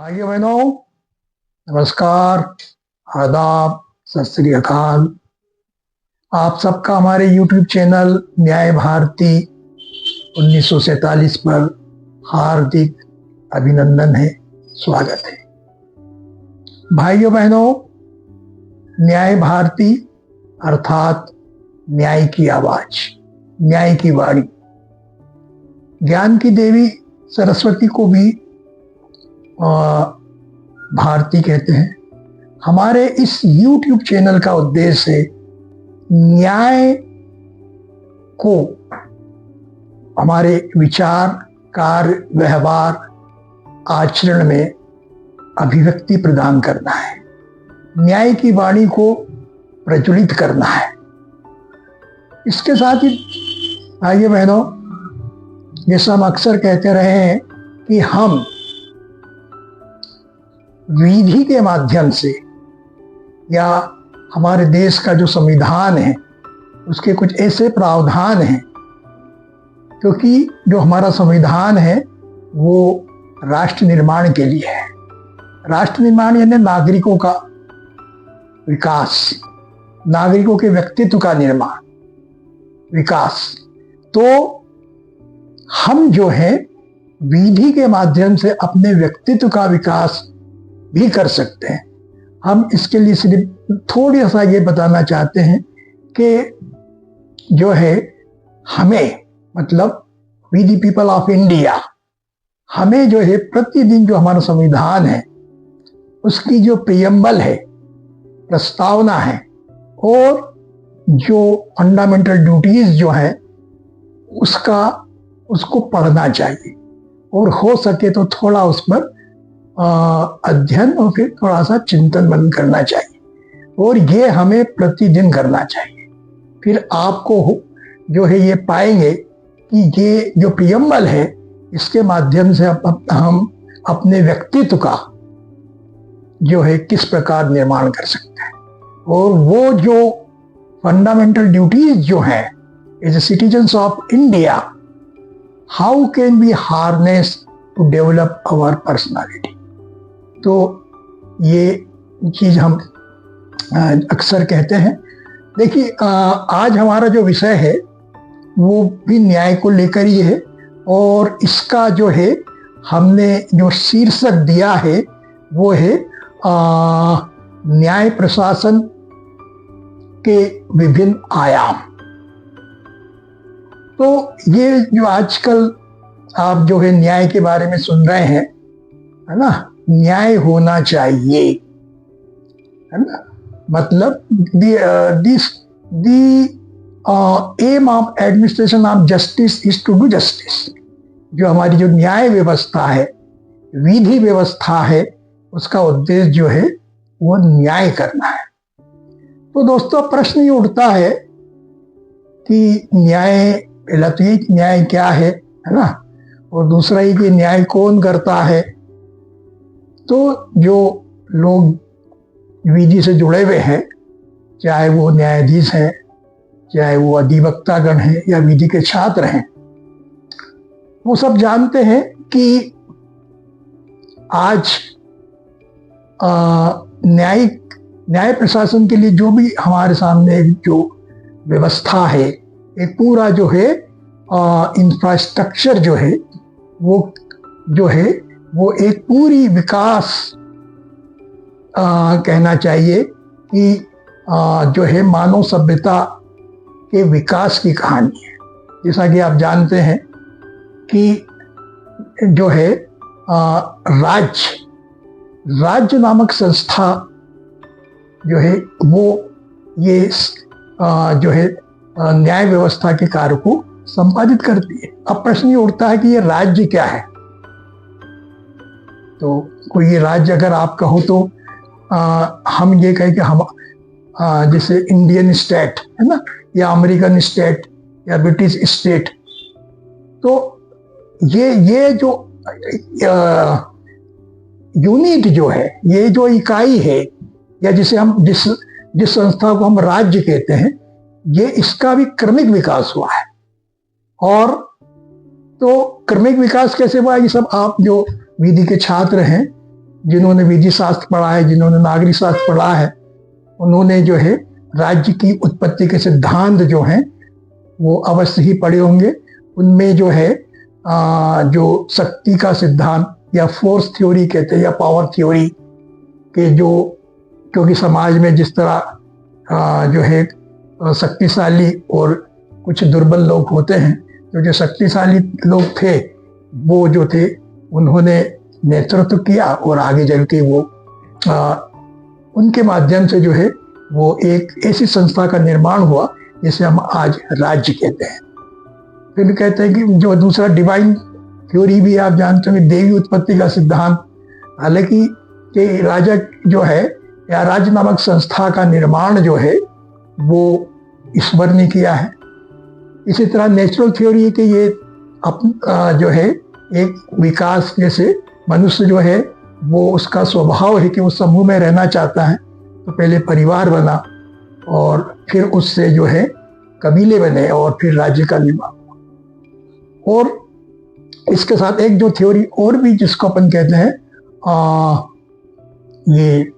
भाइयों बहनों, नमस्कार, आदाब, सत श्री अकाल। आप सबका हमारे YouTube चैनल न्याय भारती 1947 पर हार्दिक अभिनंदन है, स्वागत है। भाइयों बहनों, न्याय भारती अर्थात न्याय की आवाज, न्याय की वाणी, ज्ञान की देवी सरस्वती को भी भारती कहते हैं। हमारे इस YouTube चैनल का उद्देश्य है न्याय को हमारे विचार, कार्य, व्यवहार, आचरण में अभिव्यक्ति प्रदान करना है, न्याय की वाणी को प्रज्वलित करना है। इसके साथ ही भाइयों बहनों, जैसा हम अक्सर कहते रहे हैं कि हम विधि के माध्यम से या हमारे देश का जो संविधान है उसके कुछ ऐसे प्रावधान हैं, क्योंकि जो हमारा संविधान है वो राष्ट्र निर्माण के लिए है। राष्ट्र निर्माण यानी नागरिकों का विकास, नागरिकों के व्यक्तित्व का निर्माण, विकास। तो हम जो है विधि के माध्यम से अपने व्यक्तित्व का विकास भी कर सकते हैं। हम इसके लिए सिर्फ थोड़ा सा ये बताना चाहते हैं कि जो है हमें, मतलब we the people of India, हमें जो है प्रतिदिन जो हमारा संविधान है उसकी जो प्रियम्बल है, प्रस्तावना है, और जो फंडामेंटल ड्यूटीज जो है उसको पढ़ना चाहिए, और हो सके तो थोड़ा उस पर अध्ययन और फिर थोड़ा सा चिंतन मनन करना चाहिए, और ये हमें प्रतिदिन करना चाहिए। फिर आपको जो है ये पाएंगे कि ये जो प्रियम्बल है इसके माध्यम से हम अपने व्यक्तित्व का जो है किस प्रकार निर्माण कर सकते हैं, और वो जो फंडामेंटल ड्यूटीज जो हैं as a citizens of India, how can be harness to develop our personality. तो ये चीज हम अक्सर कहते हैं। देखिए, आज हमारा जो विषय है वो भी न्याय को लेकर ही है, और इसका जो है हमने जो शीर्षक दिया है वो है न्याय प्रशासन के विभिन्न आयाम। तो ये जो आजकल आप जो है न्याय के बारे में सुन रहे हैं, है ना, न्याय होना चाहिए, है ना, मतलब aim of administration of justice is to do justice. जो हमारी जो न्याय व्यवस्था है, विधि व्यवस्था है, उसका उद्देश्य जो है वो न्याय करना है। तो दोस्तों, प्रश्न ये उठता है कि न्याय, पहला तो ये न्याय क्या है ना, और दूसरा ये कि न्याय कौन करता है। तो जो लोग विधि से जुड़े हुए हैं, चाहे वो न्यायाधीश हैं, चाहे वो अधिवक्तागण हैं या विधि के छात्र हैं, वो सब जानते हैं कि आज न्याय प्रशासन के लिए जो भी हमारे सामने जो व्यवस्था है, एक पूरा जो है इंफ्रास्ट्रक्चर जो है वो एक पूरी विकास कहना चाहिए कि जो है मानव सभ्यता के विकास की कहानी है। जैसा कि आप जानते हैं कि जो है राज्य नामक संस्था जो है वो ये जो है न्याय व्यवस्था के कार्य को संपादित करती है। अब प्रश्न ये उठता है कि ये राज्य क्या है। तो कोई ये राज्य अगर आप कहो तो हम ये कहें कि हम जैसे इंडियन स्टेट है ना, या अमेरिकन स्टेट या ब्रिटिश स्टेट। तो ये जो यूनिट जो है, ये जो इकाई है, या जिसे हम जिस संस्था को हम राज्य कहते हैं, ये इसका भी क्रमिक विकास हुआ है। और तो क्रमिक विकास कैसे हुआ, ये सब आप जो विधि के छात्र हैं जिन्होंने विधि शास्त्र पढ़ा है, जिन्होंने नागरिक शास्त्र पढ़ा है, उन्होंने जो है राज्य की उत्पत्ति के सिद्धांत जो हैं वो अवश्य ही पढ़े होंगे। उनमें जो है जो शक्ति का सिद्धांत या फोर्स थ्योरी कहते हैं या पावर थ्योरी के जो, क्योंकि समाज में जिस तरह जो है शक्तिशाली और कुछ दुर्बल लोग होते हैं, तो जो शक्तिशाली लोग थे वो जो थे उन्होंने नेतृत्व किया और आगे चल के वो उनके माध्यम से जो है वो एक ऐसी संस्था का निर्माण हुआ जिसे हम आज राज्य कहते हैं। फिर कहते हैं कि जो दूसरा डिवाइन थ्योरी भी आप जानते होंगे, देवी उत्पत्ति का सिद्धांत। हालांकि कि राजा जो है या राज्य नामक संस्था का निर्माण जो है वो ईश्वर ने किया है। इसी तरह नेचुरल थ्योरी है कि ये जो है एक विकास, जैसे मनुष्य जो है वो उसका स्वभाव है कि वो समूह में रहना चाहता है, तो पहले परिवार बना और फिर उससे जो है कबीले बने और फिर राज्य का निर्माण। और इसके साथ एक जो थ्योरी और भी जिसको अपन कहते हैं ये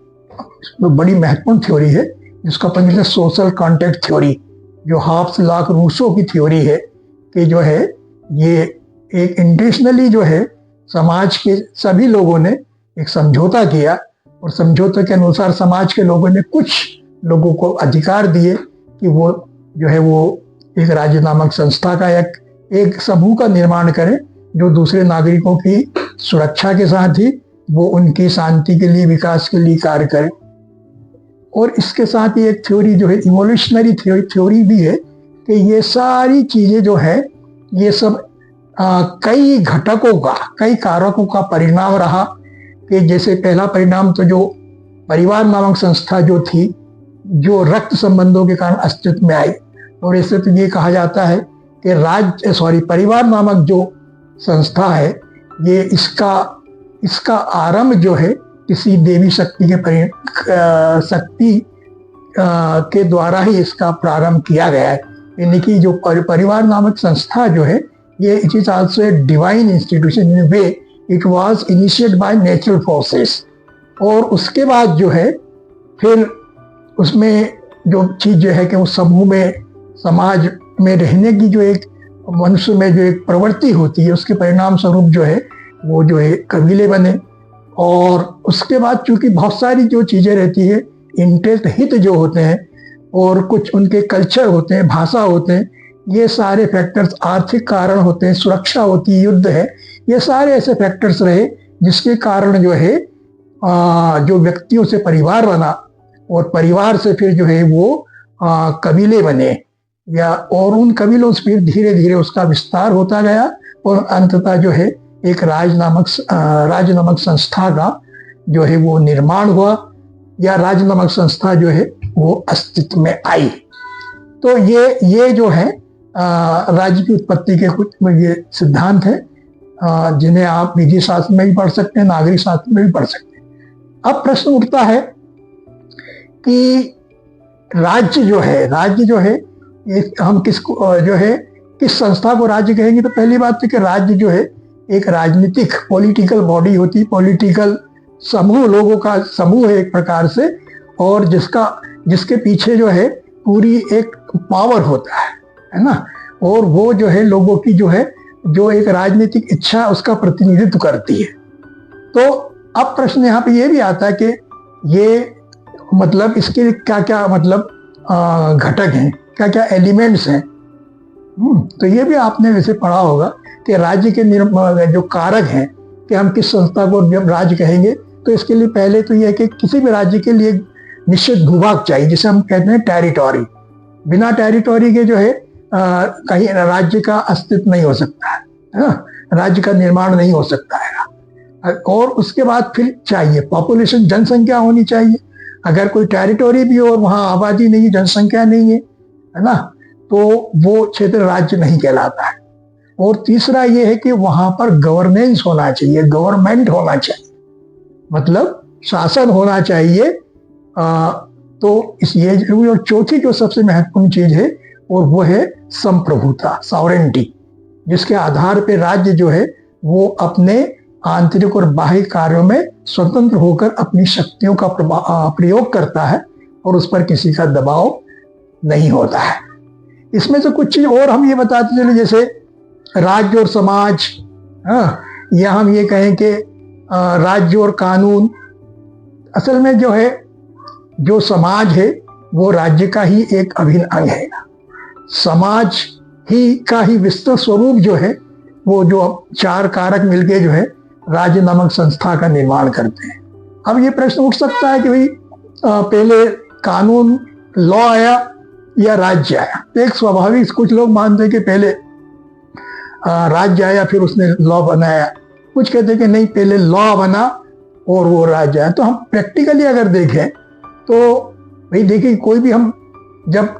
बड़ी महत्वपूर्ण थ्योरी है, जिसको अपन कहते हैं सोशल कॉन्ट्रैक्ट थ्योरी, जो हाफ्स लाक रूसो की थ्योरी है कि जो है ये एक इंटेंशनली जो है समाज के सभी लोगों ने एक समझौता किया और समझौते के अनुसार समाज के लोगों ने कुछ लोगों को अधिकार दिए कि वो जो है वो एक राज्य नामक संस्था का एक समूह का निर्माण करें जो दूसरे नागरिकों की सुरक्षा के साथ ही वो उनकी शांति के लिए, विकास के लिए कार्य करे। और इसके साथ ही एक थ्योरी जो है इवोल्यूशनरी थ्योरी भी है कि ये सारी चीजें जो है ये सब कई घटकों का, कई कारकों का परिणाम रहा। कि जैसे पहला परिणाम तो जो परिवार नामक संस्था जो थी, जो रक्त संबंधों के कारण अस्तित्व में आई, और इससे तो ये कहा जाता है कि परिवार नामक जो संस्था है ये इसका आरंभ जो है किसी देवी शक्ति के द्वारा ही इसका प्रारंभ किया गया है। यानी कि जो परिवार नामक संस्था जो है ये it is also a divine institution in way it was initiated by natural forces. और उसके बाद जो है फिर उसमें जो चीज जो है कि उस समूह में, समाज में रहने की जो एक मनुष्य में जो एक प्रवृत्ति होती है, उसके परिणाम स्वरूप जो है वो जो है कबीले बने। और उसके बाद चूंकि बहुत सारी जो चीजें रहती है, इंटरेस्ट हित जो होते हैं और कुछ उनके कल्चर होते हैं, भाषा होते हैं, ये सारे फैक्टर्स, आर्थिक कारण होते हैं, सुरक्षा होती है, युद्ध है, ये सारे ऐसे फैक्टर्स रहे जिसके कारण जो है जो व्यक्तियों से परिवार बना और परिवार से फिर जो है वो कबीले बने, और उन कबीलों से फिर धीरे धीरे उसका विस्तार होता गया और अंततः जो है एक राज्य नामक संस्था का जो है वो निर्माण हुआ या राज्य नामक संस्था जो है वो अस्तित्व में आई। तो ये जो है राज्य की उत्पत्ति के कुछ ये सिद्धांत हैं जिन्हें आप विधि शास्त्र में भी पढ़ सकते हैं, नागरिक शास्त्र में भी पढ़ सकते हैं। अब प्रश्न उठता है कि राज्य जो है हम किसको जो है किस संस्था को राज्य कहेंगे। तो पहली बात तो कि राज्य जो है एक राजनीतिक पॉलिटिकल बॉडी होती है, पॉलिटिकल समूह, लोगों का समूह है एक प्रकार से, और जिसके पीछे जो है पूरी एक पावर होता है ना, और वो जो है लोगों की जो एक राजनीतिक इच्छा उसका प्रतिनिधित्व करती है। तो अब प्रश्न यहाँ पे ये भी आता है कि ये मतलब इसके क्या क्या मतलब घटक हैं, क्या क्या एलिमेंट्स हैं। तो ये भी आपने वैसे पढ़ा होगा कि राज्य के जो कारक हैं कि हम किस संस्था को जब राज्य कहेंगे, तो इसके लिए पहले तो ये है कि किसी भी राज्य के लिए निश्चित भूभाग चाहिए, जिसे हम कहते हैं टेरिटोरी। बिना टेरिटोरी के जो है कहीं राज्य का अस्तित्व नहीं हो सकता है, राज्य का निर्माण नहीं हो सकता है। और उसके बाद फिर चाहिए पॉपुलेशन, जनसंख्या होनी चाहिए। अगर कोई टेरिटोरी भी हो और वहां आबादी नहीं, जनसंख्या नहीं है ना, तो वो क्षेत्र राज्य नहीं कहलाता है। और तीसरा ये है कि वहां पर गवर्नेंस होना चाहिए, गवर्नमेंट होना चाहिए, मतलब शासन होना चाहिए। तो ये जरूरी। और चौथी जो सबसे महत्वपूर्ण चीज है और वो है संप्रभुता, सॉवरेनिटी, जिसके आधार पे राज्य जो है वो अपने आंतरिक और बाह्य कार्यों में स्वतंत्र होकर अपनी शक्तियों का प्रयोग करता है और उस पर किसी का दबाव नहीं होता है। इसमें से कुछ चीज और हम ये बताते चले, जैसे राज्य और समाज, या हम ये कहें कि राज्य और कानून। असल में जो है, जो समाज है वो राज्य का ही एक अभिन्न अंग है। समाज ही का ही विस्तृत स्वरूप जो है, वो जो चार कारक मिलके जो है राज्य नामक संस्था का निर्माण करते हैं। अब ये प्रश्न उठ सकता है कि भाई पहले कानून लॉ आया या राज्य आया? तो एक स्वाभाविक, कुछ लोग मानते हैं कि पहले राज्य आया फिर उसने लॉ बनाया, कुछ कहते हैं कि नहीं, पहले लॉ बना और वो राज्य आया। तो हम प्रैक्टिकली अगर देखें तो भाई देखिए, कोई भी हम जब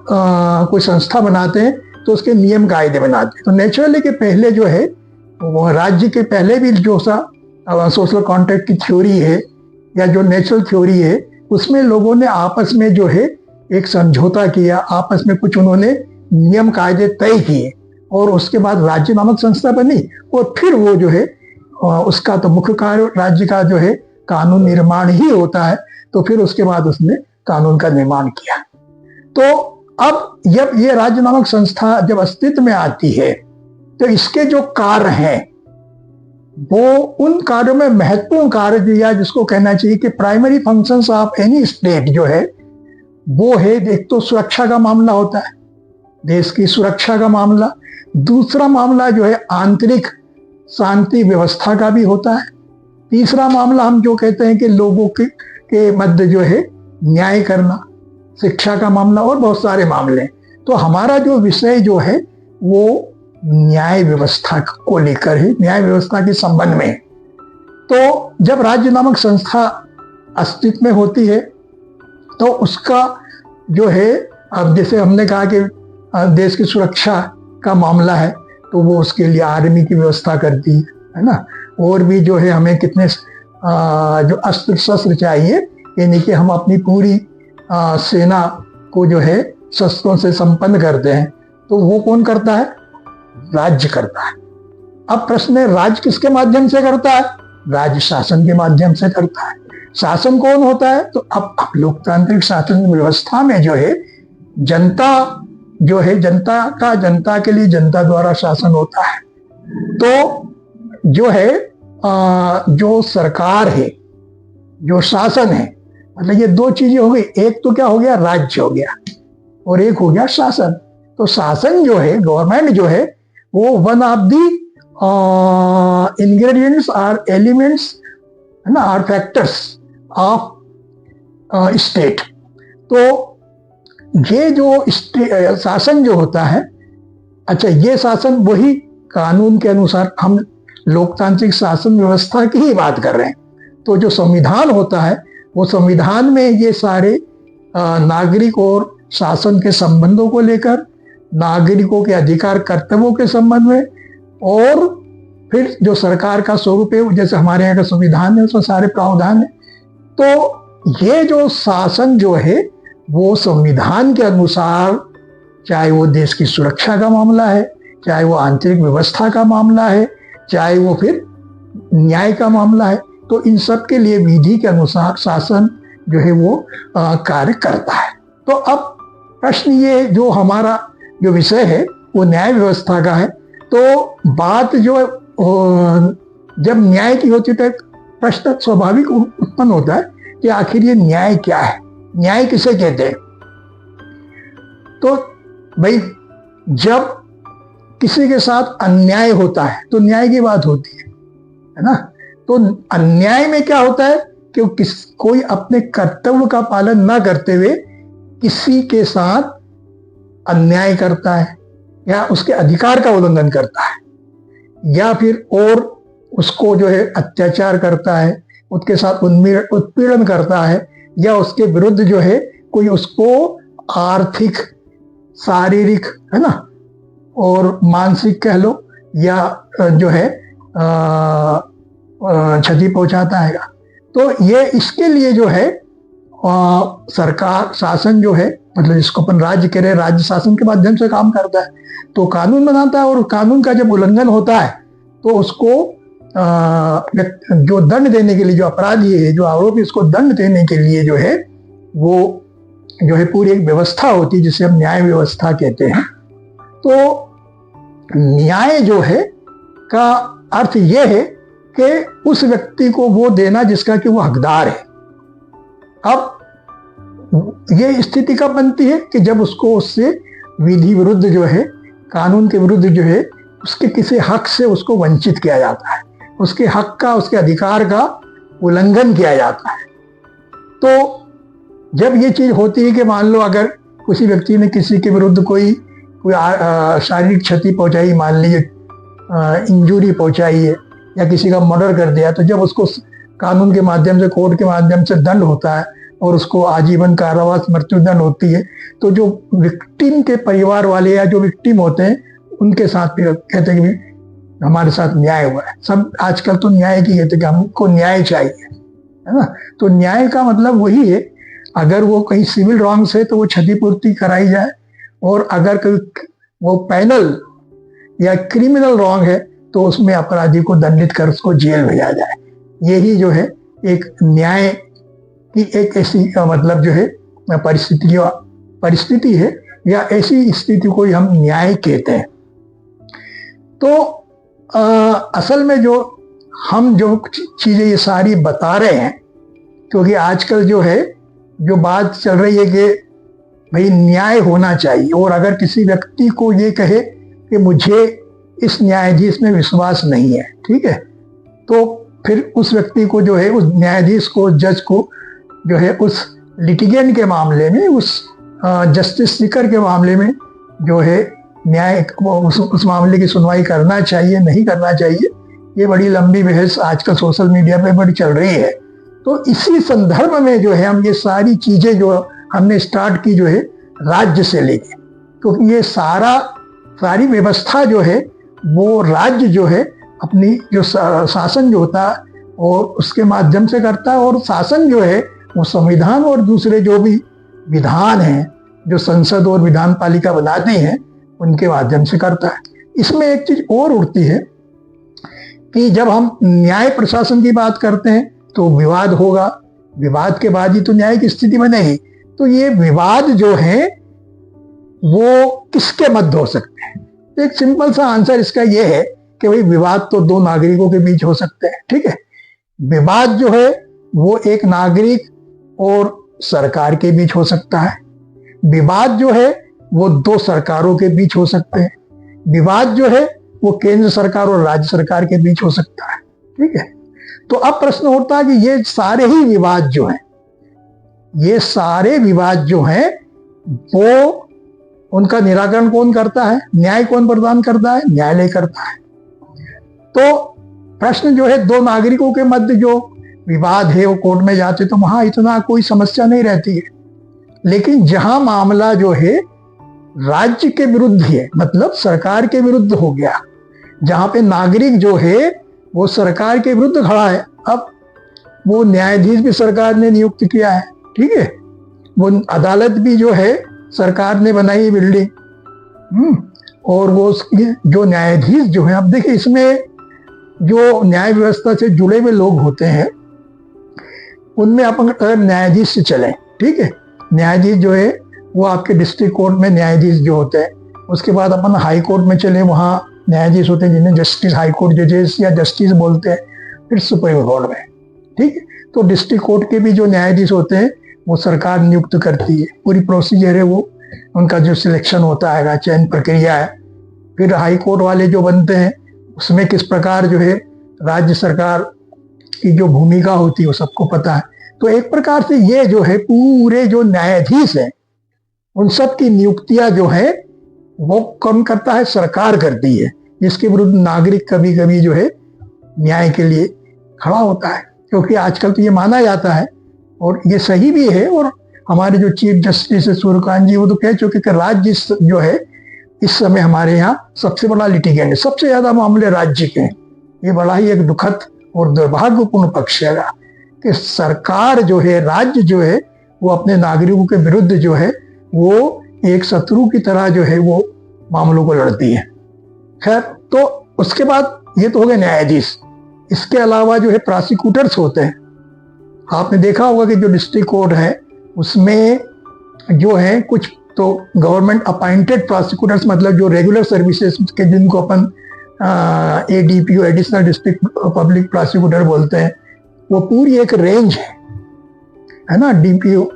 कोई संस्था बनाते हैं तो उसके नियम कायदे बनाते हैं। तो नेचुरली के पहले जो है वो राज्य के पहले भी जो सा सोशल कॉन्ट्रैक्ट की थ्योरी है या जो नेचुरल थ्योरी है, उसमें लोगों ने आपस में जो है एक समझौता किया, आपस में कुछ उन्होंने नियम कायदे तय किए और उसके बाद राज्य नामक संस्था बनी। और फिर वो जो है उसका तो मुख्य कार्य राज्य का जो है कानून निर्माण ही होता है। तो फिर उसके बाद उसने कानून का निर्माण किया। तो अब जब ये राज्य नामक संस्था जब अस्तित्व में आती है तो इसके जो कार्य हैं वो उन कार्यों में महत्वपूर्ण कार्य या जिसको कहना चाहिए कि primary functions of any state जो है वो है, एक तो सुरक्षा का मामला होता है, देश की सुरक्षा का मामला। दूसरा मामला जो है आंतरिक शांति व्यवस्था का भी होता है। तीसरा मामला हम जो कहते हैं कि लोगों के मध्य जो है न्याय करना, शिक्षा का मामला और बहुत सारे मामले। तो हमारा जो विषय जो है वो न्याय व्यवस्था को लेकर है, न्याय व्यवस्था के संबंध में। तो जब राज्य नामक संस्था अस्तित्व में होती है तो उसका जो है, अब जैसे हमने कहा कि देश की सुरक्षा का मामला है तो वो उसके लिए आर्मी की व्यवस्था करती है ना। और भी जो है हमें कितने जो अस्त्र शस्त्र चाहिए, यानी कि हम अपनी पूरी सेना को जो है शस्त्रों से संपन्न करते हैं, तो वो कौन करता है? राज्य करता है। अब प्रश्न है, राज्य किसके माध्यम से करता है? राज्य शासन के माध्यम से करता है। शासन कौन होता है? तो अब लोकतांत्रिक शासन व्यवस्था में जो है जनता जो है, जनता के लिए जनता द्वारा शासन होता है। तो जो है जो सरकार है, जो शासन है, मतलब ये दो चीजें हो गई। एक तो क्या हो गया? राज्य हो गया, और एक हो गया शासन। तो शासन जो है, गवर्नमेंट जो है, वो one of the ingredients or elements है ना, आर फैक्टर्स ऑफ स्टेट। तो ये जो शासन जो होता है, अच्छा ये शासन वही कानून के अनुसार, हम लोकतांत्रिक शासन व्यवस्था की ही बात कर रहे हैं। तो जो संविधान होता है वो संविधान में ये सारे नागरिक और शासन के संबंधों को लेकर, नागरिकों के अधिकार कर्तव्यों के संबंध में, और फिर जो सरकार का स्वरूप है, जैसे हमारे यहाँ का संविधान है उसमें सारे प्रावधान है। तो ये जो शासन जो है वो संविधान के अनुसार, चाहे वो देश की सुरक्षा का मामला है, चाहे वो आंतरिक व्यवस्था का मामला है, चाहे वो फिर न्याय का मामला है, तो इन सब के लिए विधि के अनुसार शासन जो है वो कार्य करता है। तो अब प्रश्न ये, जो हमारा जो विषय है वो न्याय व्यवस्था का है। तो बात जो जब न्याय की होती है तो प्रश्न स्वाभाविक उत्पन्न होता है कि आखिर ये न्याय क्या है, न्याय किसे कहते हैं? तो भाई जब किसी के साथ अन्याय होता है तो न्याय की बात होती है ना। तो अन्याय में क्या होता है कि कोई अपने कर्तव्य का पालन ना करते हुए किसी के साथ अन्याय करता है, या उसके अधिकार का उल्लंघन करता है, या फिर और उसको जो है अत्याचार करता है, उसके साथ उत्पीड़न करता है, या उसके विरुद्ध जो है कोई उसको आर्थिक, शारीरिक है ना, और मानसिक कह लो, या जो है क्षति पहुंचाता है। तो ये इसके लिए जो है सरकार, शासन जो है, मतलब जिसको अपन राज्य कह रहे हैं, राज्य शासन के माध्यम से काम करता है। तो कानून बनाता है, और कानून का जब उल्लंघन होता है तो उसको जो दंड देने के लिए, जो अपराधी है, जो आरोपी, उसको दंड देने के लिए जो है वो जो है पूरी एक व्यवस्था होती है जिसे हम न्याय व्यवस्था कहते हैं। तो न्याय जो है का अर्थ ये है कि उस व्यक्ति को वो देना जिसका कि वो हकदार है। अब ये स्थिति कब बनती है कि जब उसको उससे विधि विरुद्ध जो है, कानून के विरुद्ध जो है, उसके किसी हक से उसको वंचित किया जाता है, उसके हक का, उसके अधिकार का उल्लंघन किया जाता है। तो जब ये चीज होती है कि मान लो अगर किसी व्यक्ति ने किसी के विरुद्ध कोई शारीरिक क्षति पहुंचाई, मान लीजिए इंजुरी पहुंचाई है, या किसी का मर्डर कर दिया, तो जब उसको कानून के माध्यम से, कोर्ट के माध्यम से दंड होता है और उसको आजीवन कारावास, मृत्युदंड होती है, तो जो विक्टिम के परिवार वाले या जो विक्टिम होते हैं उनके साथ भी कहते हैं कि हमारे साथ न्याय हुआ है। सब आजकल तो न्याय की कहते हैं कि हमको न्याय चाहिए, है ना। तो न्याय का मतलब वही है, अगर वो कहीं सिविल रॉन्ग से तो वो क्षतिपूर्ति कराई जाए, और अगर कोई वो पैनल या क्रिमिनल रॉन्ग है तो उसमें अपराधी को दंडित कर उसको जेल भेजा जाए। यही जो है एक न्याय की एक ऐसी मतलब जो है परिस्थिति है, या ऐसी स्थिति को हम न्याय कहते हैं। तो असल में जो हम जो चीजें ये सारी बता रहे हैं, क्योंकि आजकल जो है जो बात चल रही है कि भाई न्याय होना चाहिए, और अगर किसी व्यक्ति को ये कहे कि मुझे इस न्यायाधीश में विश्वास नहीं है, ठीक है, तो फिर उस व्यक्ति को जो है, उस न्यायाधीश को, जज को जो है उस लिटिगेंट के मामले में, उस जस्टिस सीकर के मामले में जो है न्याय उस मामले की सुनवाई करना चाहिए, नहीं करना चाहिए। ये बड़ी लंबी बहस आजकल सोशल मीडिया पे बड़ी चल रही है। तो इसी संदर्भ में जो है हम ये सारी चीजें जो हमने स्टार्ट की जो है राज्य से लेके, क्योंकि ये सारी व्यवस्था जो है वो राज्य जो है अपनी जो शासन जो होता है और उसके माध्यम से करता है, और शासन जो है वो संविधान और दूसरे जो भी विधान हैं जो संसद और विधान पालिका बनाती हैं उनके माध्यम से करता है। इसमें एक चीज और उठती है कि जब हम न्याय प्रशासन की बात करते हैं तो विवाद होगा, विवाद के बाद ही तो न्याय की स्थिति बनेगी। तो ये विवाद जो है वो किसके मध्य हो सकते हैं? एक सिंपल सा आंसर इसका ये है कि भाई विवाद तो दो नागरिकों के बीच हो सकते हैं, ठीक है। विवाद जो है वो एक नागरिक और सरकार के बीच हो सकता है, विवाद जो है वो दो सरकारों के बीच हो सकते हैं, विवाद जो है वो केंद्र सरकार और राज्य सरकार के बीच हो सकता है, ठीक है। तो अब प्रश्न उठता है कि ये सारे ही विवाद जो हैं, ये सारे विवाद जो हैं वो उनका निराकरण कौन करता है? न्याय कौन प्रदान करता है? न्यायालय करता है। तो प्रश्न जो है दो नागरिकों के मध्य जो विवाद है वो कोर्ट में जाते तो वहां इतना कोई समस्या नहीं रहती है। लेकिन जहां मामला जो है राज्य के विरुद्ध है, मतलब सरकार के विरुद्ध हो गया, जहां पे नागरिक जो है वो सरकार के विरुद्ध खड़ा है, अब वो न्यायाधीश भी सरकार ने नियुक्त किया है, ठीक है, वो अदालत भी जो है सरकार ने बनाई बिल्डिंग, और वो उसके जो न्यायाधीश जो है, अब देखिए इसमें जो न्याय व्यवस्था से जुड़े हुए लोग होते हैं उनमें अपन अगर न्यायाधीश से चले, ठीक है, न्यायाधीश जो है वो आपके डिस्ट्रिक्ट कोर्ट में न्यायाधीश जो होते हैं, उसके बाद अपन हाई कोर्ट में चले, वहाँ न्यायाधीश होते हैं जिन्हें जस्टिस, हाई कोर्ट जजेस या जस्टिस बोलते हैं, फिर सुप्रीम कोर्ट में, ठीक है। तो डिस्ट्रिक्ट कोर्ट के भी जो न्यायाधीश होते हैं वो सरकार नियुक्त करती है, पूरी प्रोसीजर है वो, उनका जो सिलेक्शन होता है, चयन प्रक्रिया है। फिर हाई कोर्ट वाले जो बनते हैं उसमें किस प्रकार जो है राज्य सरकार की जो भूमिका होती है वो सबको पता है। तो एक प्रकार से ये जो है पूरे जो न्यायाधीश हैं उन सब की नियुक्तियां जो है वो कम करता है, सरकार करती है, जिसके विरुद्ध नागरिक कभी कभी जो है न्याय के लिए खड़ा होता है, क्योंकि आजकल तो ये माना जाता है और ये सही भी है। और हमारे जो चीफ जस्टिस है सूर्यकांत जी वो तो कह चुके कि राज्य जो है इस समय हमारे यहाँ सबसे बड़ा लिटिगेंट है, सबसे ज्यादा मामले राज्य के हैं। ये बड़ा ही एक दुखद और दुर्भाग्यपूर्ण पक्ष है कि सरकार जो है, राज्य जो है वो अपने नागरिकों के विरुद्ध जो है वो एक शत्रु की तरह जो है वो मामलों को लड़ती है। खैर, तो उसके बाद ये तो हो गए न्यायाधीश। इसके अलावा जो है प्रोसिक्यूटर्स होते हैं। आपने देखा होगा कि जो डिस्ट्रिक्ट कोर्ट है उसमें जो है कुछ तो गवर्नमेंट अपॉइंटेड प्रोसिक्यूटर्स, मतलब जो रेगुलर सर्विसेज के जिनको अपन ADPO additional district public prosecutor बोलते हैं, वो पूरी एक रेंज है ना, डीपीओ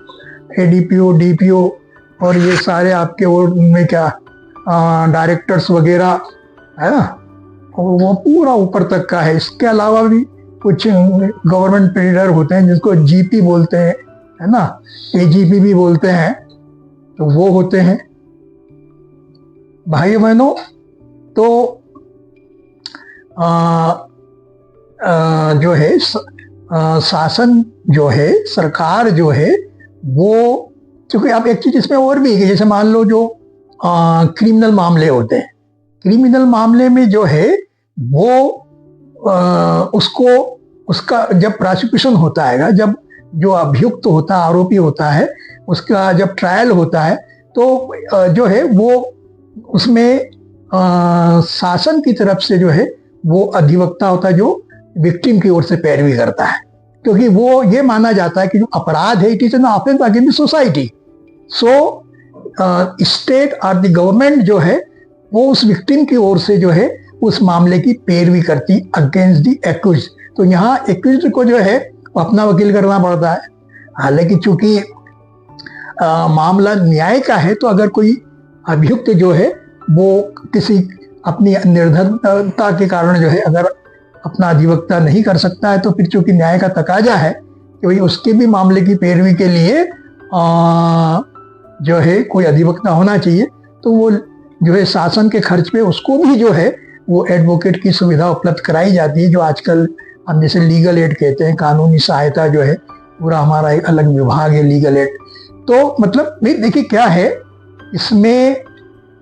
एडीपीओ डीपीओ और ये सारे आपके उनमें क्या डायरेक्टर्स वगैरह है ना, वो पूरा ऊपर तक का है। इसके अलावा भी कुछ गवर्नमेंट प्लीडर होते हैं जिसको जीपी बोलते हैं, है ना, एजीपी भी बोलते हैं, तो वो होते हैं। भाई बहनों, तो जो है शासन जो है, सरकार जो है वो, क्योंकि आप एक चीज इसमें और भी है, जैसे मान लो जो क्रिमिनल मामले होते हैं, क्रिमिनल मामले में जो है वो उसको उसका जब प्रोसिक्यूशन होता है, जब जो अभियुक्त होता है, आरोपी होता है, उसका जब ट्रायल होता है, तो जो है वो उसमें शासन की तरफ से जो है वो अधिवक्ता होता है जो विक्टिम की ओर से पैरवी करता है, क्योंकि वो ये माना जाता है कि जो अपराध है it is an offence against the society. So state और द गवर्नमेंट जो है वो उस विक्टिम की ओर से जो है उस मामले की पैरवी करती अगेंस्ट द एक्यूज्ड। तो यहाँ एक्यूज्ड को जो है अपना वकील करना पड़ता है। हालांकि चूंकि मामला न्याय का है, तो अगर कोई अभियुक्त जो है वो किसी अपनी निर्धनता के कारण जो है अगर अपना अधिवक्ता नहीं कर सकता है, तो फिर चूंकि न्याय का तकाजा है कि भाई उसके भी मामले की पैरवी के लिए जो है कोई अधिवक्ता होना चाहिए, तो वो जो है शासन के खर्च पे उसको भी जो है वो एडवोकेट की सुविधा उपलब्ध कराई जाती है, जो आजकल हम जैसे लीगल एड कहते हैं, कानूनी सहायता जो है, पूरा हमारा एक अलग विभाग है लीगल एड। तो मतलब देखिए क्या है इसमें,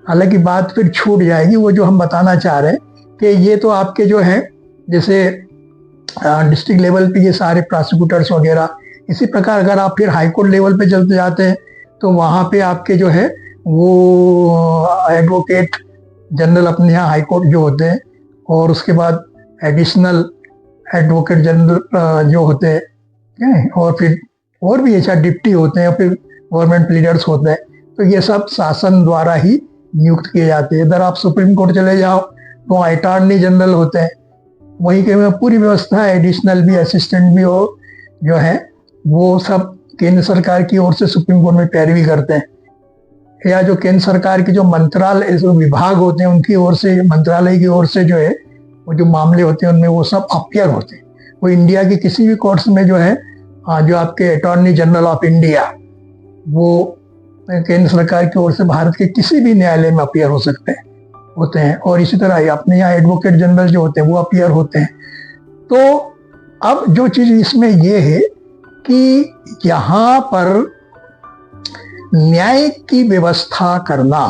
हालांकि बात फिर छूट जाएगी, वो जो हम बताना चाह रहे हैं कि ये तो आपके जो है जैसे डिस्ट्रिक्ट लेवल पे ये सारे प्रोसिक्यूटर्स वगैरह, इसी प्रकार अगर आप फिर हाई कोर्ट लेवल पे चलते जाते हैं तो वहाँ पे आपके जो है वो एडवोकेट जनरल अपने यहाँ हाई कोर्ट जो होते हैं, और उसके बाद एडिशनल एडवोकेट जनरल जो होते हैं, और फिर और भी ऐसा डिप्टी होते हैं, और फिर गवर्नमेंट लीडर्स होते हैं। तो ये सब शासन द्वारा ही नियुक्त किए जाते हैं। इधर आप सुप्रीम कोर्ट चले जाओ तो अटॉर्नी जनरल होते हैं, वहीं के पूरी व्यवस्था एडिशनल भी, असिस्टेंट भी हो जो है वो सब केंद्र सरकार की ओर से सुप्रीम कोर्ट में पैरवी करते हैं, या जो केंद्र सरकार की जो मंत्रालय जो विभाग होते हैं उनकी ओर से, मंत्रालय की ओर से जो है वो जो मामले होते हैं उनमें वो सब अपीयर होते हैं। वो इंडिया के किसी भी कोर्ट्स में जो है जो आपके अटॉर्नी जनरल ऑफ इंडिया वो केंद्र सरकार की ओर से भारत के किसी भी न्यायालय में अपीयर हो सकते हैं होते हैं, और इसी तरह अपने यहाँ एडवोकेट जनरल जो होते हैं वो अपीयर होते हैं। तो अब जो चीज इसमें ये है कि यहाँ पर न्याय की व्यवस्था करना,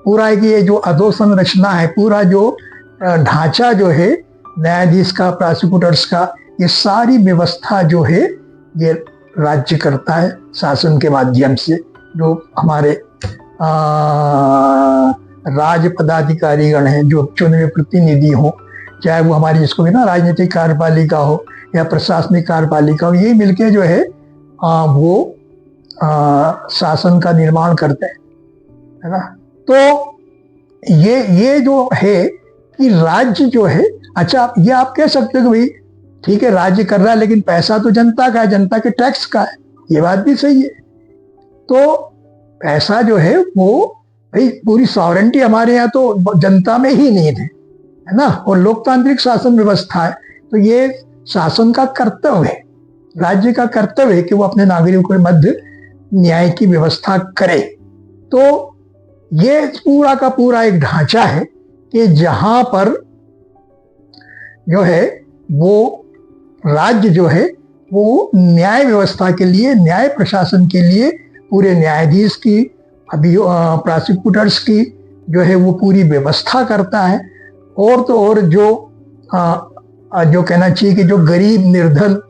पूरा ये जो अधोसंरचना है, पूरा जो ढांचा जो है न्यायाधीश का, प्रोसिक्यूटर्स का, ये सारी व्यवस्था जो है ये राज्य करता है शासन के माध्यम से। जो हमारे राज पदाधिकारीगण हैं, जो चुने हुए प्रतिनिधि हो, चाहे वो हमारी जिसको भी ना राजनीतिक कार्यपालिका हो या प्रशासनिक कार्यपालिका हो, ये मिलके जो है वो शासन का निर्माण करते हैं, है ना। तो ये जो है कि राज्य जो है, अच्छा ये आप कह सकते हो कि भाई ठीक है राज्य कर रहा है, लेकिन पैसा तो जनता का है, जनता के टैक्स का है, ये बात भी सही है। तो पैसा जो है वो भाई पूरी सॉवरेंटी हमारे यहाँ तो जनता में ही नहीं है ना, और लोकतांत्रिक शासन व्यवस्था है, तो ये शासन का कर्तव्य है, राज्य का कर्तव्य है कि वो अपने नागरिकों के मध्य न्याय की व्यवस्था करे। तो ये पूरा का पूरा एक ढांचा है कि जहां पर जो है वो राज्य जो है वो न्याय व्यवस्था के लिए, न्याय प्रशासन के लिए पूरे न्यायाधीश की, प्रोसिक्यूटर्स की जो है वो पूरी व्यवस्था करता है। और तो और जो कहना चाहिए कि जो गरीब निर्धन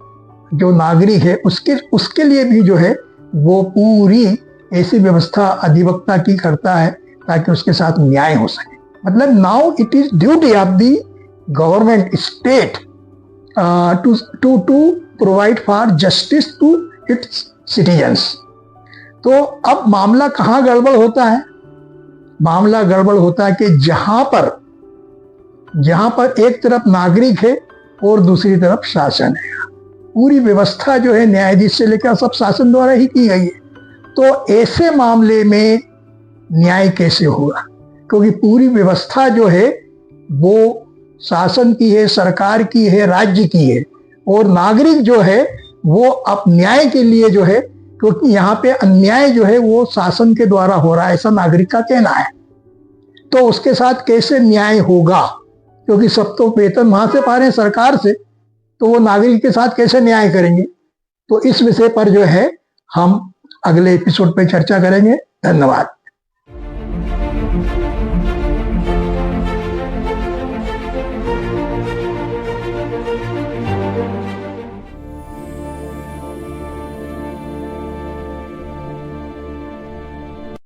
जो नागरिक है उसके लिए भी जो है वो पूरी ऐसी व्यवस्था अधिवक्ता की करता है ताकि उसके साथ न्याय हो सके। मतलब now it is duty of the government, state to provide for justice to its citizens। तो अब मामला कहाँ गड़बड़ होता है? मामला गड़बड़ होता है कि जहां पर एक तरफ नागरिक है और दूसरी तरफ शासन है। पूरी व्यवस्था जो है न्यायाधीश से लेकर सब शासन द्वारा ही की गई है। तो ऐसे मामले में न्याय कैसे होगा? क्योंकि पूरी व्यवस्था जो है वो शासन की है, सरकार की है, राज्य की है, और नागरिक जो है वो अब न्याय के लिए जो है, क्योंकि यहाँ पे अन्याय जो है वो शासन के द्वारा हो रहा है, ऐसा नागरिक का कहना है। तो उसके साथ कैसे न्याय होगा? क्योंकि सब तो वेतन वहां से पा रहे हैं सरकार से, तो वो नागरिक के साथ कैसे न्याय करेंगे? तो इस विषय पर जो है हम अगले एपिसोड पे चर्चा करेंगे। धन्यवाद।